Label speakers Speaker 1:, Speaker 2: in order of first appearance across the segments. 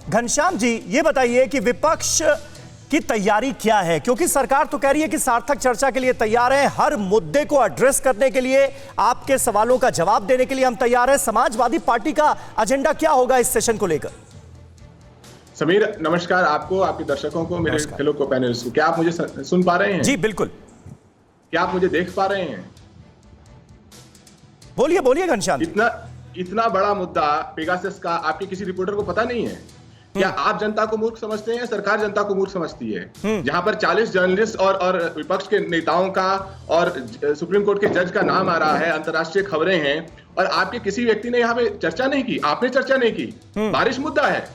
Speaker 1: घनश्याम जी, ये बताइए कि विपक्ष की तैयारी क्या है, क्योंकि सरकार तो कह रही है कि सार्थक चर्चा के लिए तैयार है, हर मुद्दे को एड्रेस करने के लिए, आपके सवालों का जवाब देने के लिए हम तैयार हैं। समाजवादी पार्टी का एजेंडा क्या होगा इस सेशन को लेकर?
Speaker 2: समीर, नमस्कार आपको, आपके दर्शकों को, मेरे फेलो को पैनलिस्ट को। क्या आप मुझे सुन पा रहे हैं?
Speaker 1: जी बिल्कुल।
Speaker 2: क्या आप मुझे देख पा रहे हैं?
Speaker 1: बोलिए बोलिए घनश्याम।
Speaker 2: इतना बड़ा मुद्दा पेगासस का आपके किसी रिपोर्टर को पता नहीं है? क्या आप जनता को मूर्ख समझते हैं या सरकार जनता को मूर्ख समझती है? जहां पर 40 जर्नलिस्ट और विपक्ष के नेताओं का और सुप्रीम कोर्ट के जज का नाम आ रहा है, अंतर्राष्ट्रीय खबरें हैं, और आपके किसी व्यक्ति ने यहाँ पे चर्चा नहीं की, आपने चर्चा नहीं की। बारिश मुद्दा है।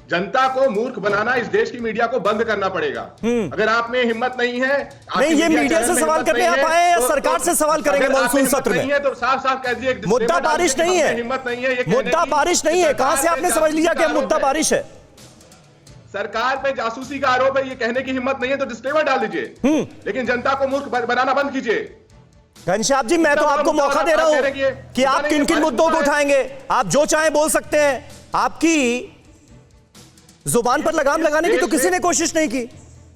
Speaker 2: जनता को मूर्ख बनाना इस देश की मीडिया को बंद करना पड़ेगा। अगर आप में हिम्मत नहीं है,
Speaker 1: नहीं, ये मीडिया से सवाल करने आप आए हैं या सरकार से सवाल करेंगे मानसून सत्र में?
Speaker 2: तो साफ साफ कह दीजिए,
Speaker 1: मुद्दा बारिश नहीं है,
Speaker 2: हिम्मत नहीं है,
Speaker 1: मुद्दा बारिश नहीं है। कहां से आपने समझ लिया कि मुद्दा बारिश है?
Speaker 2: सरकार पे जासूसी का आरोप है, ये कहने की हिम्मत नहीं है तो डिस्क्लेमर डाल दीजिए, लेकिन जनता को मूर्ख बनाना बंद कीजिए।
Speaker 1: घनश्याम जी, मैं तो आपको मौका दे रहा हूं कि आप किन किन मुद्दों को उठाएंगे। आप जो चाहे बोल सकते हैं, आपकी जुबान पर लगाम लगाने की तो किसी ने कोशिश नहीं की।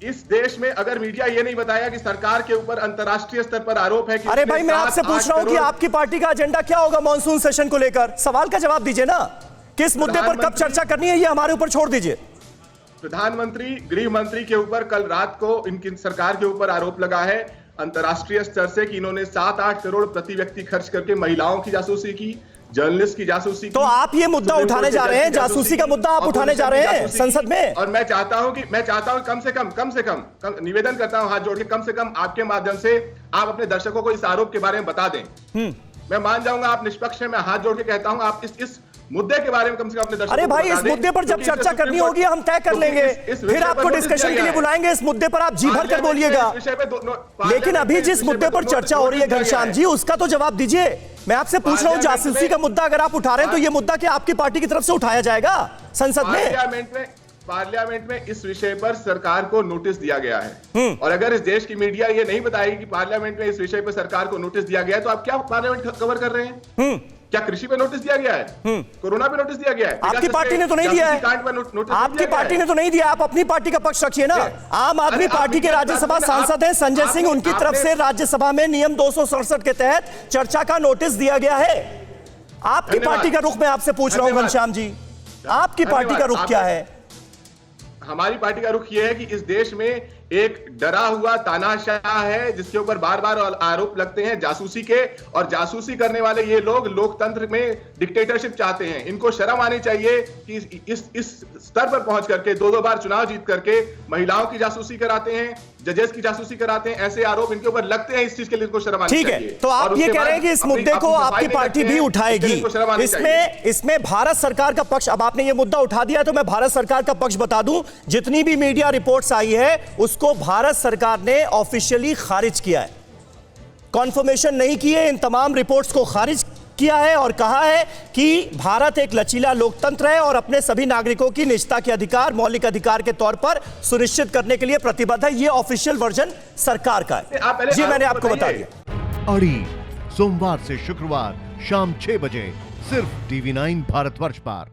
Speaker 2: इस देश में अगर मीडिया ये नहीं बताया कि सरकार के ऊपर अंतर्राष्ट्रीय स्तर पर आरोप है कि
Speaker 1: अरे भाई, मैं आपसे पूछ रहा हूं कि आपकी पार्टी का एजेंडा क्या होगा मॉनसून सेशन को लेकर? सवाल का जवाब दीजिए ना। किस मुद्दे पर कब चर्चा करनी है, ये हमारे ऊपर छोड़ दीजिए।
Speaker 2: प्रधानमंत्री, गृह मंत्री के ऊपर कल रात को इनकी सरकार के ऊपर आरोप लगा है अंतर्राष्ट्रीय स्तर से कि इन्होंने 7-8 करोड़ प्रति व्यक्ति खर्च करके महिलाओं की जासूसी की, जर्नलिस्ट की जासूसी की।
Speaker 1: तो आप ये मुद्दा उठाने जा रहे हैं, जासूसी का मुद्दा आप उठाने जा रहे हैं संसद में?
Speaker 2: और मैं चाहता हूं कम से कम निवेदन करता हूं हाथ जोड़ के, कम से कम आपके माध्यम से आप अपने दर्शकों को इस आरोप के बारे में बता दें। मैं मान जाऊंगा आप निष्पक्ष हैं, मैं हाथ जोड़ के कहता हूं आप इस मुद्दे के बारे में कम से कम अपने दर्शकों
Speaker 1: अरे भाई, इस मुद्दे पर जब चर्चा करनी होगी हम तय कर लेंगे, फिर आपको डिस्कशन के लिए बुलाएंगे। इस मुद्दे पर आप जी भर कर बोलिएगा, लेकिन अभी जिस मुद्दे पर चर्चा हो रही है घनश्याम जी, उसका तो जवाब दीजिए। मैं आपसे पूछ रहा हूं, जासूसी का मुद्दा अगर आप उठा रहे हैं तो ये मुद्दा क्या आपकी पार्टी की तरफ से उठाया जाएगा संसद में?
Speaker 2: पार्लियामेंट में इस विषय पर सरकार को नोटिस दिया गया है, और अगर इस देश की मीडिया ये नहीं बताएगी कि पार्लियामेंट में इस विषय पर सरकार को नोटिस दिया गया है, तो आप क्या पार्लियामेंट कवर कर रहे हैं? क्या कृषि पे नोटिस दिया गया है? कोरोना पे नोटिस दिया गया है?
Speaker 1: आपकी पार्टी ने तो नहीं दिया है। आपकी पार्टी ने तो नहीं दिया। आप अपनी पार्टी का पक्ष रखिए ना। आम आदमी पार्टी के राज्यसभा सांसद हैं संजय सिंह, उनकी तरफ से राज्यसभा में नियम 267 के तहत चर्चा का नोटिस दिया गया है। आपकी पार्टी का रुख मैं आपसे पूछ रहा हूं घनश्याम जी, आपकी पार्टी का रुख क्या है?
Speaker 2: हमारी पार्टी का रुख यह है कि इस देश में एक डरा हुआ तानाशाह है जिसके ऊपर बार बार आरोप लगते हैं जासूसी के, और जासूसी करने वाले ये लोग लोकतंत्र में डिक्टेटरशिप चाहते हैं। इनको शर्म आनी चाहिए कि इस स्तर पर पहुंच करके 2-2 बार चुनाव जीत करके महिलाओं की जासूसी कराते हैं, जजेस की जासूसी कराते हैं। ऐसे आरोप इनके ऊपर लगते हैं, इस चीज के लिए इनको शर्म आनी चाहिए।
Speaker 1: ठीक है, तो आप ये कह रहे हैं कि इस मुद्दे को आपकी पार्टी भी उठाएगी। इसमें भारत सरकार का पक्ष, अब आपने ये मुद्दा उठा दिया तो मैं भारत सरकार का पक्ष बता दूं, जितनी भी मीडिया रिपोर्ट्स आई है उसको भारत सरकार ने ऑफिशियली खारिज किया है, कॉन्फर्मेशन नहीं की है, इन तमाम रिपोर्ट्स को खारिज किया है और कहा है कि भारत एक लचीला लोकतंत्र है और अपने सभी नागरिकों की निजता के अधिकार मौलिक अधिकार के तौर पर सुनिश्चित करने के लिए प्रतिबद्ध है। ये ऑफिशियल वर्जन सरकार का है। जी, मैंने आपको बता दिया।
Speaker 3: अड़ी सोमवार से शुक्रवार शाम 6 बजे सिर्फ TV9 भारतवर्ष पर।